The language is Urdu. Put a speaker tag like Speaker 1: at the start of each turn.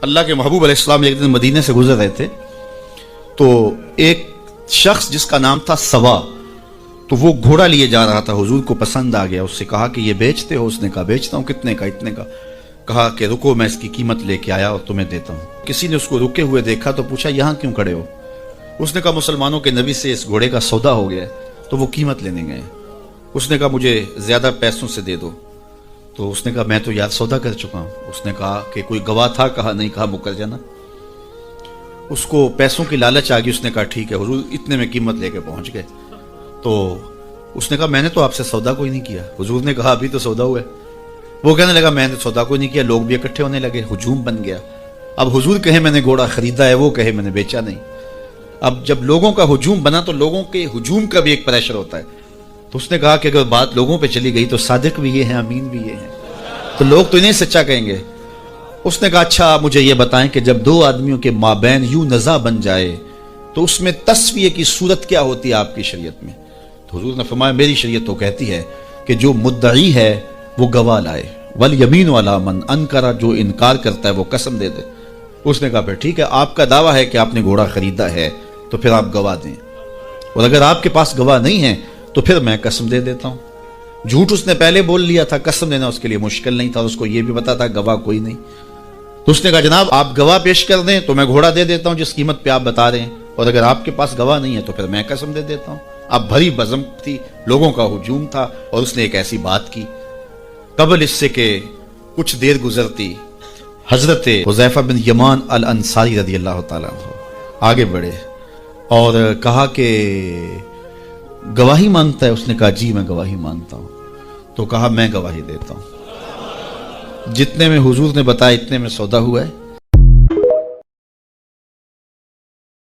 Speaker 1: اللہ کے محبوب علیہ السلام ایک دن مدینے سے گزر رہے تھے تو ایک شخص جس کا نام تھا سوا، تو وہ گھوڑا لیے جا رہا تھا، حضور کو پسند آ گیا، اس سے کہا کہ یہ بیچتے ہو؟ اس نے کہا بیچتا ہوں۔ کتنے کا؟ اتنے کا۔ کہا کہ رکو میں اس کی قیمت لے کے آیا اور تمہیں دیتا ہوں۔ کسی نے اس کو رکے ہوئے دیکھا تو پوچھا یہاں کیوں کھڑے ہو؟ اس نے کہا مسلمانوں کے نبی سے اس گھوڑے کا سودا ہو گیا ہے تو وہ قیمت لینے گئے۔ اس نے کہا مجھے زیادہ پیسوں سے دے دو۔ تو اس نے کہا میں تو یار سودا کر چکا ہوں۔ اس نے کہا کہ کوئی گواہ تھا؟ کہا نہیں۔ کہا مکر جانا۔ اس کو پیسوں کی لالچ آ گئی، اس نے کہا ٹھیک ہے حضور، اتنے میں قیمت لے کے پہنچ گئے۔ تو اس نے کہا میں نے تو آپ سے سودا کوئی نہیں کیا۔ حضور نے کہا ابھی تو سودا ہوا ہے۔ وہ کہنے لگا میں نے سودا کوئی نہیں کیا۔ لوگ بھی اکٹھے ہونے لگے، ہجوم بن گیا۔ اب حضور کہے میں نے گھوڑا خریدا ہے، وہ کہے میں نے بیچا نہیں۔ اب جب لوگوں کا ہجوم بنا تو لوگوں کے ہجوم کا بھی ایک پریشر ہوتا ہے۔ تو اس نے کہا کہ اگر بات لوگوں پہ چلی گئی تو صادق بھی یہ ہیں، امین بھی یہ ہیں، تو لوگ تو انہیں سچا کہیں گے۔ اس نے کہا اچھا مجھے یہ بتائیں کہ جب دو آدمیوں کے مابین یوں نزاع بن جائے تو اس میں تسویہ کی صورت کیا ہوتی ہے آپ کی شریعت میں؟ تو حضور نے فرمایا میری شریعت تو کہتی ہے کہ جو مدعی ہے وہ گواہ لائے، والیمین علی من انکر، جو انکار کرتا ہے وہ قسم دے دے۔ اس نے کہا پھر ٹھیک ہے، آپ کا دعویٰ ہے کہ آپ نے گھوڑا خریدا ہے تو پھر آپ گواہ دیں، اور اگر آپ کے پاس گواہ نہیں ہے تو پھر میں قسم دے دیتا ہوں۔ جھوٹ اس نے پہلے بول لیا تھا، قسم دینا اس کے لیے مشکل نہیں تھا، اس کو یہ بھی پتا تھا گواہ کوئی نہیں۔ تو اس نے کہا جناب آپ گواہ پیش کر دیں تو میں گھوڑا دے دیتا ہوں جس قیمت پہ آپ بتا رہے ہیں، اور اگر آپ کے پاس گواہ نہیں ہے تو پھر میں قسم دے دیتا ہوں۔ اب بھری بزم تھی، لوگوں کا ہجوم تھا، اور اس نے ایک ایسی بات کی۔ قبل اس سے کہ کچھ دیر گزرتی، حضرت حذیفہ بن یمان الانصاری رضی اللہ تعالیٰ عنہ آگے بڑھے اور کہا کہ گواہی مانگتا ہے؟ اس نے کہا جی میں گواہی مانگتا ہوں۔ تو کہا میں گواہی دیتا ہوں، جتنے میں حضور نے بتایا اتنے میں سودا ہوا ہے،